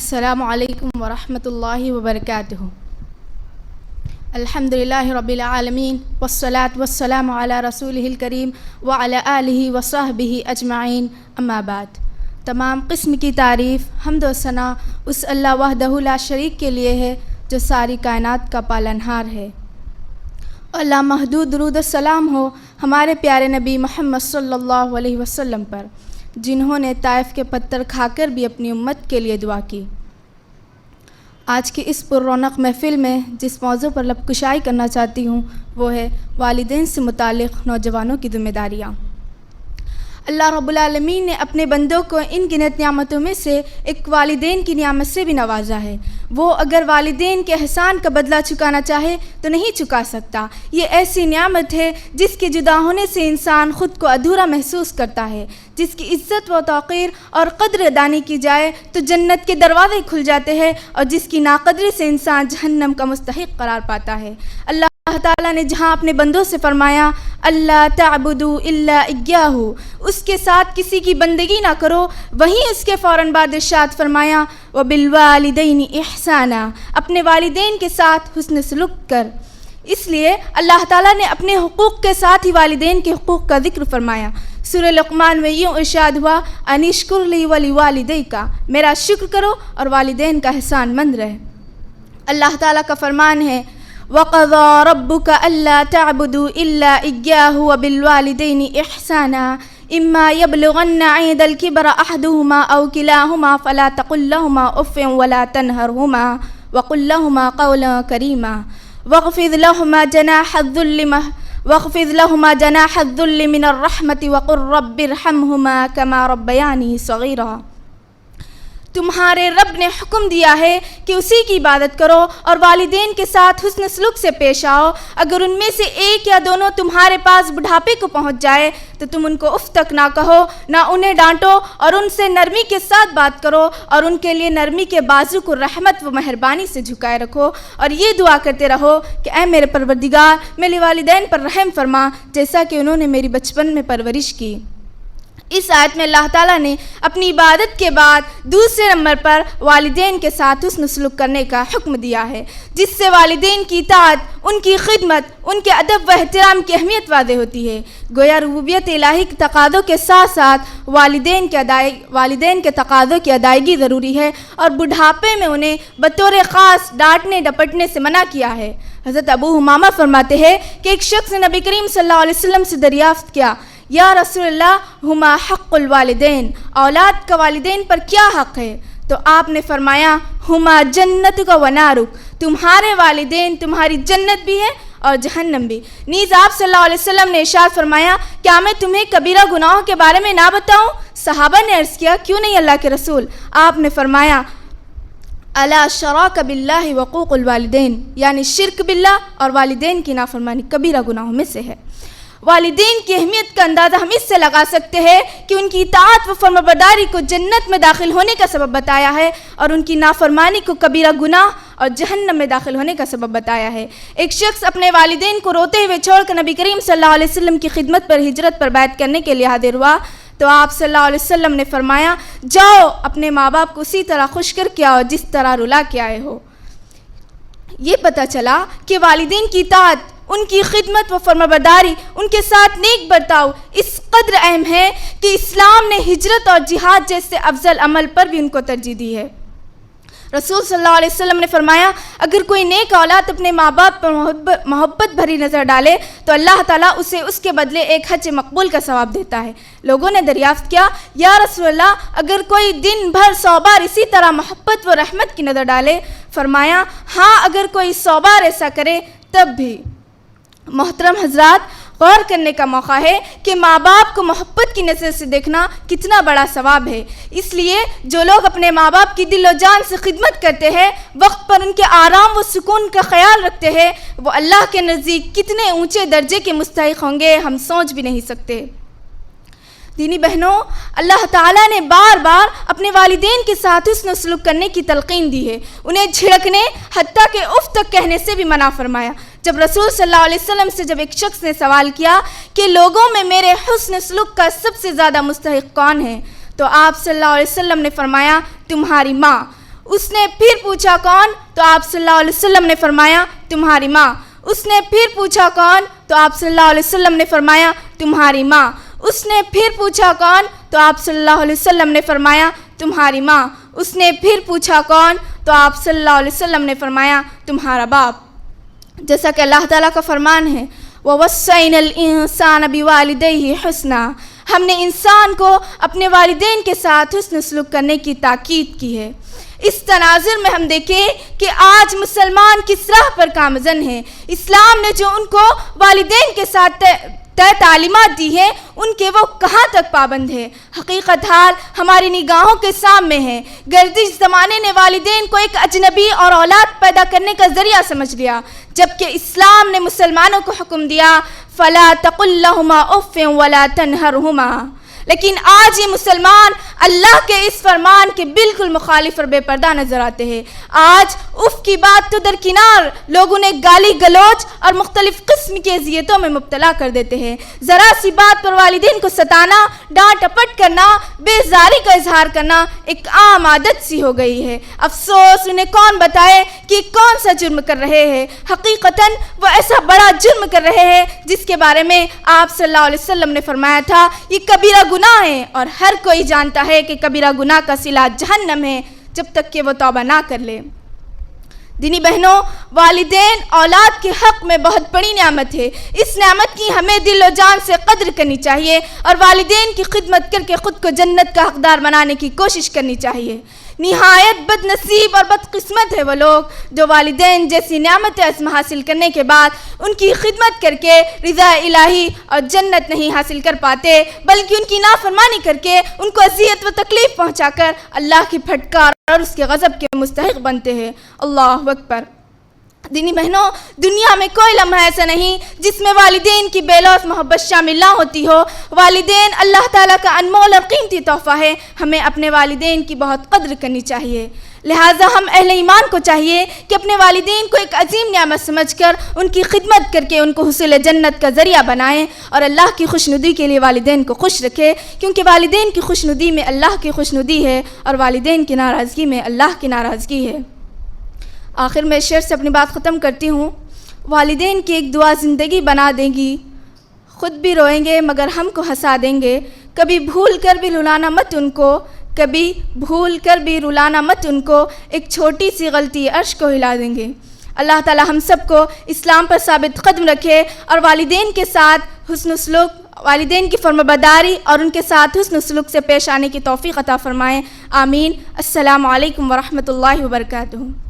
السلام علیکم ورحمۃ اللہ وبرکاتہ۔ الحمدللہ رب العالمین والصلاة والسلام علی رسولہ الکریم وعلی آلہ وصحبہ اجمعین، اما بعد۔ تمام قسم کی تعریف، حمد و ثنا اس اللہ وحدہ لا شریک کے لیے ہے جو ساری کائنات کا پالنہار ہے۔ اللہ محدود درود السلام ہو ہمارے پیارے نبی محمد صلی اللہ علیہ وسلم پر، جنہوں نے طائف کے پتھر کھا کر بھی اپنی امت کے لیے دعا کی۔ آج کی اس پر رونق محفل میں جس موضوع پر لب کشائی کرنا چاہتی ہوں وہ ہے والدین سے متعلق نوجوانوں کی ذمہ داریاں۔ اللہ رب العالمین نے اپنے بندوں کو ان گنت نعمتوں میں سے ایک والدین کی نعمت سے بھی نوازا ہے۔ وہ اگر والدین کے احسان کا بدلہ چکانا چاہے تو نہیں چکا سکتا۔ یہ ایسی نعمت ہے جس کے جدا ہونے سے انسان خود کو ادھورا محسوس کرتا ہے، جس کی عزت و توقیر اور قدر دانی کی جائے تو جنت کے دروازے کھل جاتے ہیں، اور جس کی ناقدری سے انسان جہنم کا مستحق قرار پاتا ہے۔ اللہ تعالیٰ نے جہاں اپنے بندوں سے فرمایا اللہ تعبدوا الا ایاہ، اس کے ساتھ کسی کی بندگی نہ کرو، وہیں اس کے فوراً بعد ارشاد فرمایا وبالوالدین احسانا، اپنے والدین کے ساتھ حسن سلوک کر۔ اس لیے اللہ تعالیٰ نے اپنے حقوق کے ساتھ ہی والدین کے حقوق کا ذکر فرمایا۔ سورہ لقمان میں یوں ارشاد ہوا ان اشکر لی ولوالدیک، میرا شکر کرو اور والدین کا احسان مند رہے۔ اللہ تعالیٰ کا فرمان ہے وَقَضَىٰ رَبُّكَ أَلَّا تَعْبُدُوا إِلَّا إِيَّاهُ وَبِالْوَالِدَيْنِ إِحْسَانًا إِمَّا يَبْلُغَنَّ عِندَ الْكِبَرَ أَحَدُهُمَا أَوْ كِلَاهُمَا فَلَا تَقُل لَّهُمَا أُفٍّ وَلَا تَنْهَرْهُمَا وَقُل لَّهُمَا قَوْلًا كَرِيمًا وَاخْفِضْ لَهُمَا جَنَاحَ الذُّلِّ مِنَ الرَّحْمَةِ وَقُل رَّبِّ ارْحَمْهُمَا كَمَا رَبَّيَانِي صَغِيرًا۔ تمہارے رب نے حکم دیا ہے کہ اسی کی عبادت کرو اور والدین کے ساتھ حسن سلوک سے پیش آؤ۔ اگر ان میں سے ایک یا دونوں تمہارے پاس بڑھاپے کو پہنچ جائے تو تم ان کو اف تک نہ کہو، نہ انہیں ڈانٹو، اور ان سے نرمی کے ساتھ بات کرو، اور ان کے لیے نرمی کے بازو کو رحمت و مہربانی سے جھکائے رکھو، اور یہ دعا کرتے رہو کہ اے میرے پروردگار میرے والدین پر رحم فرما جیسا کہ انہوں نے میری بچپن میں پرورش کی۔ اس آیت میں اللہ تعالیٰ نے اپنی عبادت کے بعد دوسرے نمبر پر والدین کے ساتھ حسن سلوک کرنے کا حکم دیا ہے، جس سے والدین کی اطاعت، ان کی خدمت، ان کے ادب و احترام کی اہمیت واضح ہوتی ہے۔ گویا ربوبیت الہی کے تقاضوں کے ساتھ ساتھ والدین کے تقاضوں کی ادائیگی ضروری ہے، اور بڑھاپے میں انہیں بطور خاص ڈانٹنے ڈپٹنے سے منع کیا ہے۔ حضرت ابو امامہ فرماتے ہیں کہ ایک شخص نے نبی کریم صلی اللہ علیہ وسلم سے دریافت کیا یا رسول اللہ ہما حق الوالدین، اولاد کا والدین پر کیا حق ہے؟ تو آپ نے فرمایا ہما جنت کا ونارک، تمہارے والدین تمہاری جنت بھی ہے اور جہنم بھی۔ نیز آپ صلی اللہ علیہ وسلم نے ارشاد فرمایا کیا میں تمہیں کبیرہ گناہوں کے بارے میں نہ بتاؤں؟ صحابہ نے عرض کیا کیوں نہیں اللہ کے رسول؟ آپ نے فرمایا الا شراک باللہ وقوق الوالدین، یعنی شرک باللہ اور والدین کی نافرمانی کبیرہ گناہوں میں سے ہے۔ والدین کی اہمیت کا اندازہ ہم اس سے لگا سکتے ہیں کہ ان کی اطاعت و فرمانبرداری کو جنت میں داخل ہونے کا سبب بتایا ہے، اور ان کی نافرمانی کو کبیرہ گناہ اور جہنم میں داخل ہونے کا سبب بتایا ہے۔ ایک شخص اپنے والدین کو روتے ہوئے چھوڑ کر نبی کریم صلی اللہ علیہ وسلم کی خدمت پر ہجرت پر بیعت کرنے کے لیے حاضر ہوا تو آپ صلی اللہ علیہ وسلم نے فرمایا جاؤ اپنے ماں باپ کو اسی طرح خوش کر کے آؤ جس طرح رلا کے آئے ہو۔ یہ پتہ چلا کہ والدین کی اطاعت، ان کی خدمت و فرمانبرداری، ان کے ساتھ نیک برتاؤ اس قدر اہم ہے کہ اسلام نے ہجرت اور جہاد جیسے افضل عمل پر بھی ان کو ترجیح دی ہے۔ رسول صلی اللہ علیہ وسلم نے فرمایا اگر کوئی نیک اولاد اپنے ماں باپ پر محبت بھری نظر ڈالے تو اللہ تعالیٰ اسے اس کے بدلے ایک حج مقبول کا ثواب دیتا ہے۔ لوگوں نے دریافت کیا یا رسول اللہ اگر کوئی دن بھر 100 بار اسی طرح محبت و رحمت کی نظر ڈالے؟ فرمایا ہاں اگر کوئی 100 بار ایسا کرے تب بھی۔ محترم حضرات، غور کرنے کا موقع ہے کہ ماں باپ کو محبت کی نظر سے دیکھنا کتنا بڑا ثواب ہے۔ اس لیے جو لوگ اپنے ماں باپ کی دل و جان سے خدمت کرتے ہیں، وقت پر ان کے آرام و سکون کا خیال رکھتے ہیں، وہ اللہ کے نزدیک کتنے اونچے درجے کے مستحق ہوں گے ہم سوچ بھی نہیں سکتے۔ دینی بہنوں، اللہ تعالیٰ نے بار بار اپنے والدین کے ساتھ حسن سلوک کرنے کی تلقین دی ہے، انہیں جھڑکنے حتیٰ کہ اف تک کہنے سے بھی منع فرمایا۔ جب رسول صلی اللہ علیہ وسلم سے جب ایک شخص نے سوال کیا کہ لوگوں میں میرے حسن سلوک کا سب سے زیادہ مستحق کون ہے تو آپ صلی اللہ علیہ وسلم نے فرمایا تمہاری ماں۔ اس نے پھر پوچھا کون؟ تو آپ صلی اللہ علیہ وسلم نے فرمایا تمہاری ماں۔ اس نے پھر پوچھا کون؟ تو آپ صلی اللہ علیہ وسلم نے فرمایا تمہاری ماں۔ اس نے پھر پوچھا کون؟ تو آپ صلی اللہ علیہ وسلم نے فرمایا تمہاری ماں۔ اس نے پھر پوچھا کون؟ تو آپ صلی اللہ علیہ وسلم نے فرمایا تمہارا باپ۔ جیسا کہ اللہ تعالیٰ کا فرمان ہے وَوَصَّيْنَا الْإِنسَانَ بِوَالِدَيْهِ حُسْنًا، ہم نے انسان کو اپنے والدین کے ساتھ حسن سلوک کرنے کی تاکید کی ہے۔ اس تناظر میں ہم دیکھیں کہ آج مسلمان کس راہ پر گامزن ہیں۔ اسلام نے جو ان کو والدین کے ساتھ تعلیمات دی ہے ان کے وہ کہاں تک پابند ہے؟ حقیقت حال ہماری نگاہوں کے سامنے ہے۔ گردش زمانے نے والدین کو ایک اجنبی اور اولاد پیدا کرنے کا ذریعہ سمجھ لیا، جبکہ اسلام نے مسلمانوں کو حکم دیا فَلَا تَقُلْ لَهُمَا أُفٍّ وَلَا تَنْهَرْهُمَا۔ لیکن آج یہ مسلمان اللہ کے اس فرمان کے بالکل مخالف اور بے پردہ نظر آتے ہیں۔ آج اف کی بات تو درکنار، لوگ انہیں گالی گلوچ اور مختلف قسم کی اذیتوں میں مبتلا کر دیتے ہیں۔ ذرا سی بات پر والدین کو ستانا، ڈانٹ ٹپٹ کرنا، بیزاری کا اظہار کرنا ایک عام عادت سی ہو گئی ہے۔ افسوس انہیں کون بتائے کہ کون سا جرم کر رہے ہیں۔ حقیقتاً وہ ایسا بڑا جرم کر رہے ہیں جس کے بارے میں آپ صلی اللہ علیہ وسلم نے فرمایا تھا یہ کبیرہ گناہ ہے، اور ہر کوئی جانتا ہے کہ کبیرہ گناہ کا صلہ جہنم ہے جب تک کہ وہ توبہ نہ کر لے۔ دینی بہنوں، والدین اولاد کے حق میں بہت بڑی نعمت ہے۔ اس نعمت کی ہمیں دل و جان سے قدر کرنی چاہیے اور والدین کی خدمت کر کے خود کو جنت کا حقدار بنانے کی کوشش کرنی چاہیے۔ نہایت بد نصیب اور بد قسمت ہے وہ لوگ جو والدین جیسی نعمت عظم حاصل کرنے کے بعد ان کی خدمت کر کے رضا الہی اور جنت نہیں حاصل کر پاتے، بلکہ ان کی نافرمانی کر کے ان کو اذیت و تکلیف پہنچا کر اللہ کی پھٹکار اور اس کے غضب کے مستحق بنتے ہیں۔ اللہ اکبر۔ دینی بہنوں، دنیا میں کوئی لمحہ ایسا نہیں جس میں والدین کی بے لوث محبت شامل نہ ہوتی ہو۔ والدین اللہ تعالیٰ کا انمول اور قیمتی تحفہ ہے، ہمیں اپنے والدین کی بہت قدر کرنی چاہیے۔ لہٰذا ہم اہل ایمان کو چاہیے کہ اپنے والدین کو ایک عظیم نعمت سمجھ کر ان کی خدمت کر کے ان کو حصول جنت کا ذریعہ بنائیں اور اللہ کی خوشنودی کے لیے والدین کو خوش رکھے، کیونکہ والدین کی خوشنودی میں اللہ کی خوشنودی ہے اور والدین کی ناراضگی میں اللہ کی ناراضگی ہے۔ آخر میں شعر سے اپنی بات ختم کرتی ہوں۔ والدین کی ایک دعا زندگی بنا دیں گی، خود بھی روئیں گے مگر ہم کو ہنسا دیں گے، کبھی بھول کر بھی رلانا مت ان کو، کبھی بھول کر بھی رلانا مت ان کو، ایک چھوٹی سی غلطی عرش کو ہلا دیں گے۔ اللہ تعالی ہم سب کو اسلام پر ثابت قدم رکھے اور والدین کے ساتھ حسن سلوک، والدین کی فرمانبرداری اور ان کے ساتھ حسن سلوک سے پیش آنے کی توفیق عطا فرمائیں۔ آمین۔ السلام علیکم ورحمۃ اللہ وبرکاتہ۔